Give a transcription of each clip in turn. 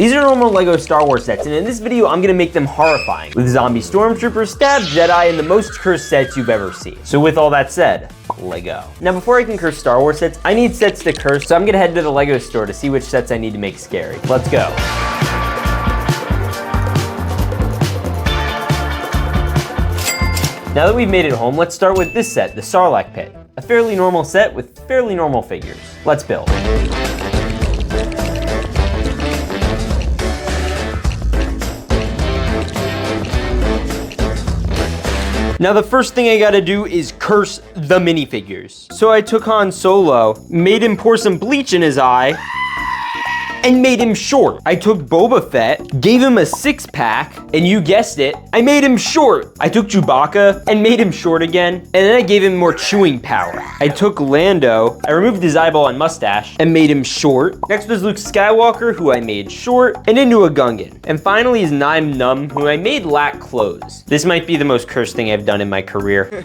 These are normal Lego Star Wars sets, and in this video, I'm gonna make them horrifying, with zombie stormtroopers, stab Jedi, and the most cursed sets you've ever seen. So with all that said, Lego. Now before I can curse Star Wars sets, I need sets to curse, so I'm gonna head to the Lego store to see which sets I need to make scary. Let's go. Now that we've made it home, let's start with this set, the Sarlacc pit. A fairly normal set with fairly normal figures. Let's build. Now the first thing I gotta do is curse the minifigures. So I took Han Solo, made him pour some bleach in his eye, and made him short. I took Boba Fett, gave him a six-pack, and you guessed it, I made him short. I took Chewbacca and made him short again, and then I gave him more chewing power. I took Lando, I removed his eyeball and mustache, and made him short. Next was Luke Skywalker, who I made short, and into a Gungan. And finally is Nime Num, who I made lack clothes. This might be the most cursed thing I've done in my career.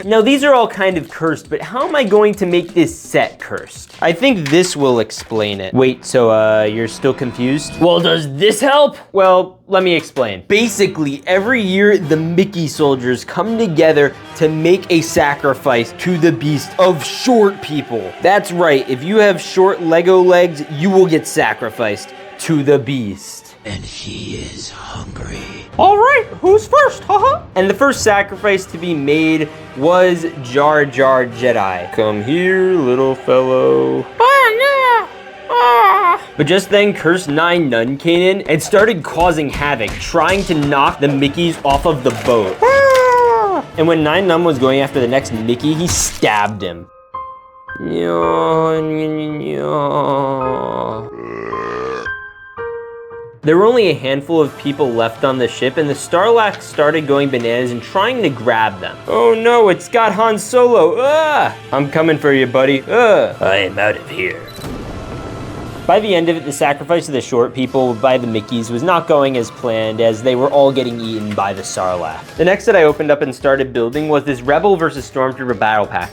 Now these are all kind of cursed, but how am I going to make this set cursed? I think this will explain it. Wait, so you're still confused? Well, does this help? Well, let me explain. Basically, every year the Mickey soldiers come together to make a sacrifice to the beast of short people. That's right, if you have short Lego legs, you will get sacrificed to the beast. And he is hungry. All right, who's first, haha? And the first sacrifice to be made was Jar Jar Jedi. Come here, little fellow. But just then, Cursed Nine Nun came in and started causing havoc, trying to knock the Mickeys off of the boat. And when Nine Nun was going after the next Mickey, he stabbed him. There were only a handful of people left on the ship, and the sarlac started going bananas and trying to grab them. Oh no, it's got Han Solo. I'm coming for you, buddy. I am out of here. By the end of it, the sacrifice of the short people by the Mickeys was not going as planned, as they were all getting eaten by the sarlac. The next that I opened up and started building was this Rebel versus Stormtrooper battle pack.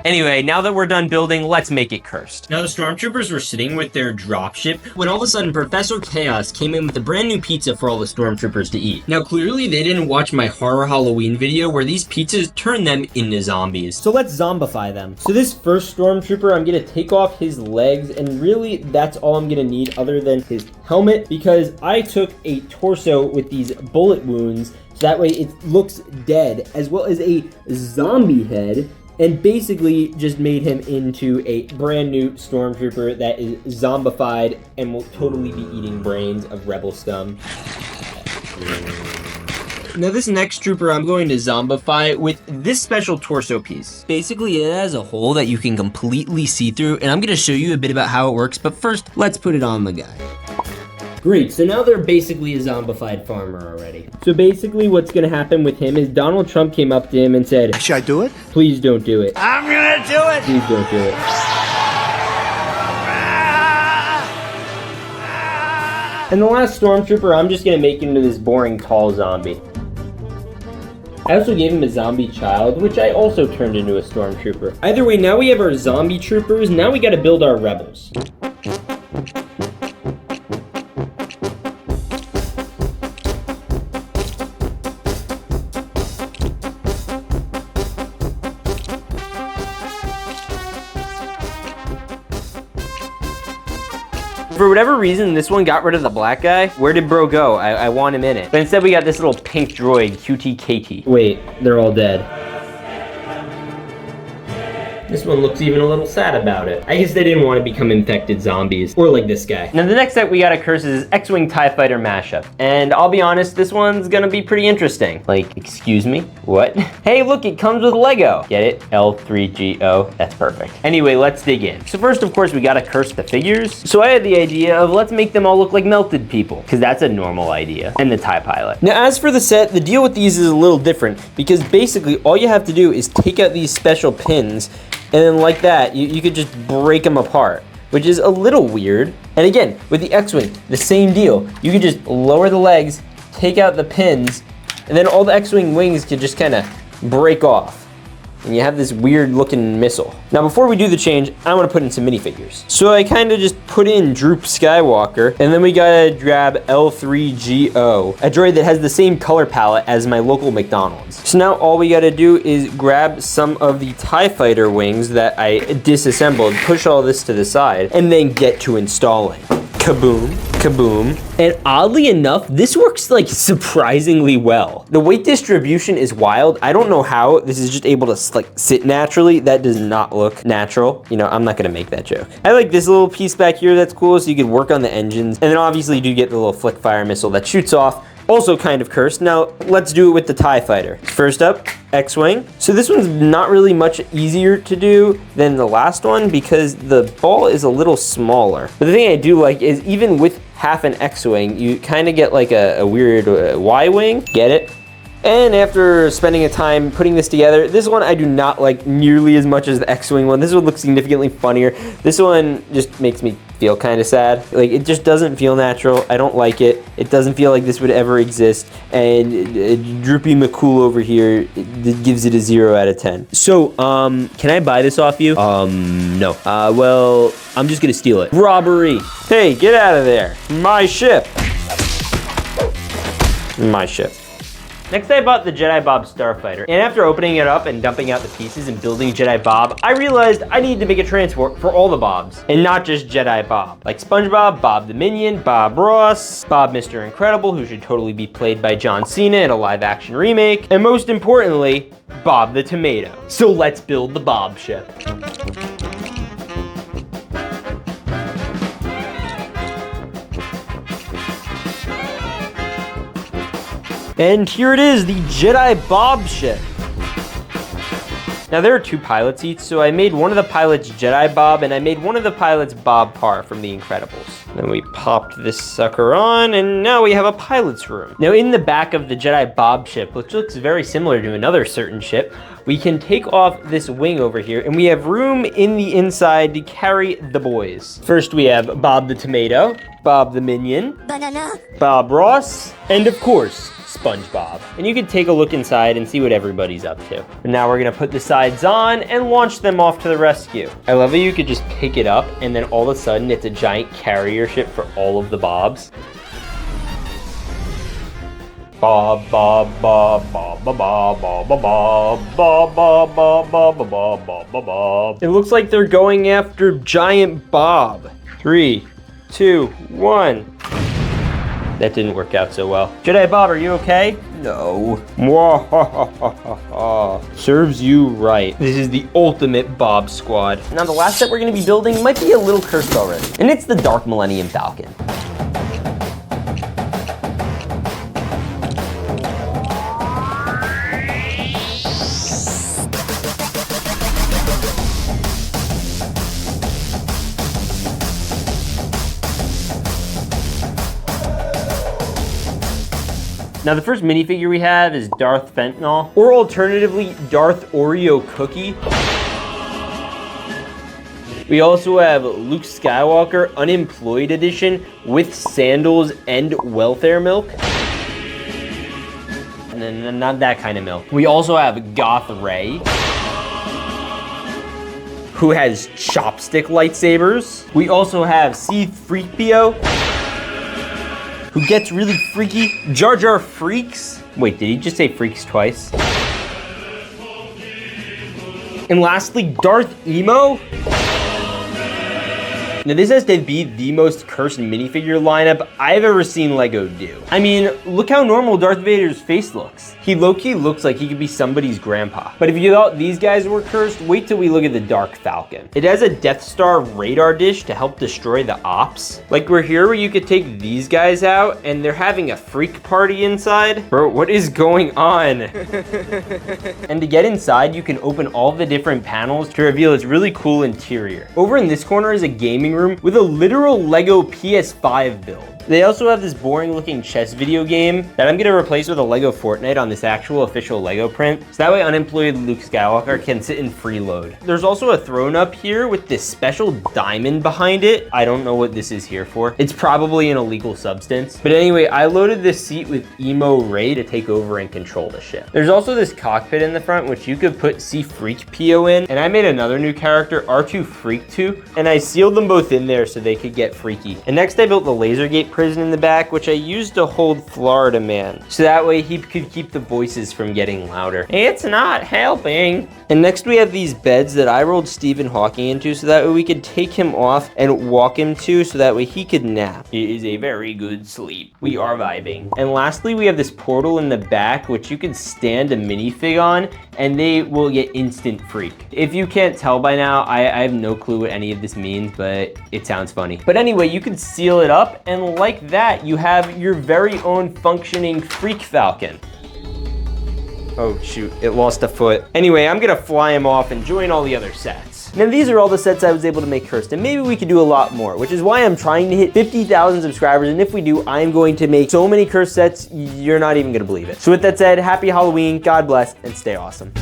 Anyway, now that we're done building, let's make it cursed. Now the stormtroopers were sitting with their dropship when all of a sudden Professor Chaos came in with a brand new pizza for all the stormtroopers to eat. Now clearly they didn't watch my horror Halloween video where these pizzas turn them into zombies. So let's zombify them. So this first stormtrooper, I'm gonna take off his legs, and really that's all I'm gonna need other than his helmet, because I took a torso with these bullet wounds so that way it looks dead, as well as a zombie head, and basically just made him into a brand new stormtrooper that is zombified and will totally be eating brains of rebel scum. Now this next trooper I'm going to zombify with this special torso piece. Basically it has a hole that you can completely see through, and I'm going to show you a bit about how it works, but first let's put it on the guy. Great, so now they're basically a zombified farmer already. So basically what's gonna happen with him is Donald Trump came up to him and said, Should I do it? Please don't do it. I'm gonna do it! Please don't do it. And the last stormtrooper, I'm just gonna make into this boring tall zombie. I also gave him a zombie child, which I also turned into a stormtrooper. Either way, now we have our zombie troopers, now we gotta build our rebels. For whatever reason, this one got rid of the black guy. Where did bro go? I want him in it. But instead we got this little pink droid, QTKT. Wait, they're all dead. This one looks even a little sad about it. I guess they didn't want to become infected zombies. Or like this guy. Now the next set we gotta curse is X-Wing TIE Fighter mashup. And I'll be honest, this one's gonna be pretty interesting. Like, excuse me? What? Hey, look, it comes with Lego. Get it? L3GO. That's perfect. Anyway, let's dig in. So first, of course, we gotta curse the figures. So I had the idea of let's make them all look like melted people, because that's a normal idea. And the TIE pilot. Now, as for the set, the deal with these is a little different, because basically all you have to do is take out these special pins, and then like that, you could just break them apart, which is a little weird. And again, with the X-Wing, the same deal. You could just lower the legs, take out the pins, And then all the X-Wing wings could just kind of break off. And you have this weird looking missile. Now before we do the change, I want to put in some minifigures. So I kind of just put in Droop Skywalker, and then we gotta grab L3GO, a droid that has the same color palette as my local McDonald's. So now all we gotta do is grab some of the TIE Fighter wings that I disassembled, push all this to the side, and then get to installing. Kaboom, kaboom. And oddly enough, this works like surprisingly well. The weight distribution is wild. I don't know how this is just able to like sit naturally. That does not look natural. You know, I'm not gonna make that joke. I like this little piece back here that's cool, so you can work on the engines. And then obviously you do get the little flick fire missile that shoots off. Also kind of cursed. Now let's do it with the TIE Fighter. First up, X-Wing. So this one's not really much easier to do than the last one because the ball is a little smaller. But the thing I do like is even with half an X-Wing, you kind of get like a weird Y-Wing. Get it? And after spending a time putting this together, this one I do not like nearly as much as the X-Wing one. This one looks significantly funnier. This one just makes me feel kind of sad. Like, it just doesn't feel natural. I don't like it. It doesn't feel like this would ever exist. And Droopy McCool over here gives it a 0 out of 10. So, can I buy this off you? No. Well, I'm just gonna steal it. Robbery. Hey, get out of there. My ship. My ship. Next, I bought the Jedi Bob Starfighter, and after opening it up and dumping out the pieces and building Jedi Bob, I realized I needed to make a transport for all the Bobs, and not just Jedi Bob. Like SpongeBob, Bob the Minion, Bob Ross, Bob Mr. Incredible, who should totally be played by John Cena in a live-action remake, and most importantly, Bob the Tomato. So let's build the Bob ship. And here it is, the Jedi Bob ship. Now there are 2 pilot seats, so I made one of the pilots Jedi Bob, and I made one of the pilots Bob Parr from The Incredibles. Then we popped this sucker on, and now we have a pilot's room. Now in the back of the Jedi Bob ship, which looks very similar to another certain ship, we can take off this wing over here, and we have room in the inside to carry the boys. First we have Bob the Tomato, Bob the Minion, Banana, Bob Ross, and of course, SpongeBob. And you can take a look inside and see what everybody's up to. And now we're gonna put the sides on and launch them off to the rescue. I love how you could just pick it up and then all of a sudden it's a giant carrier ship for all of the Bobs. Bob, Bob, Bob, Bob, Bob, Bob, Bob, Bob, Bob, Bob, Bob, Bob, Bob, Bob, Bob, Bob. It looks like they're going after Giant Bob. 3, 2, 1. That didn't work out so well. Jedi Bob, are you okay? No. Serves you right. This is the ultimate Bob squad. Now the last set we're gonna be building might be a little cursed already, and it's the Dark Millennium Falcon. Now the first minifigure we have is Darth Fentanyl, or alternatively, Darth Oreo Cookie. We also have Luke Skywalker Unemployed Edition with sandals and welfare milk. And then not that kind of milk. We also have Goth Rey, who has chopstick lightsabers. We also have C-3PO, who gets really freaky. Jar Jar Freaks. Wait, did he just say freaks twice? And lastly, Darth Emo. Now this has to be the most cursed minifigure lineup I've ever seen LEGO do. I mean, look how normal Darth Vader's face looks. He low-key looks like he could be somebody's grandpa. But if you thought these guys were cursed, wait till we look at the Dark Falcon. It has a Death Star radar dish to help destroy the ops. Like we're here where you could take these guys out and they're having a freak party inside. Bro, what is going on? And to get inside, you can open all the different panels to reveal its really cool interior. Over in this corner is a gaming room with a literal LEGO PS5 build. They also have this boring looking chess video game that I'm gonna replace with a Lego Fortnite on this actual official Lego print. So that way unemployed Luke Skywalker can sit and freeload. There's also a throne up here with this special diamond behind it. I don't know what this is here for. It's probably an illegal substance. But anyway, I loaded this seat with Emo Ray to take over and control the ship. There's also this cockpit in the front, which you could put C-Freak-P-O in. And I made another new character, R2 Freak 2, and I sealed them both in there so they could get freaky. And next I built the Lasergate prison in the back, which I used to hold Florida Man. So that way he could keep the voices from getting louder. It's not helping. And next we have these beds that I rolled Stephen Hawking into so that way we could take him off and walk him to so that way he could nap. It is a very good sleep. We are vibing. And lastly, we have this portal in the back, which you can stand a minifig on and they will get instant freak. If you can't tell by now, I have no clue what any of this means, but it sounds funny. But anyway, you can seal it up and like that, you have your very own functioning Freak Falcon. Oh shoot, it lost a foot. Anyway, I'm gonna fly him off and join all the other sets. Now these are all the sets I was able to make cursed, and maybe we could do a lot more, which is why I'm trying to hit 50,000 subscribers, and if we do, I'm going to make so many cursed sets, you're not even gonna believe it. So with that said, happy Halloween, God bless, and stay awesome.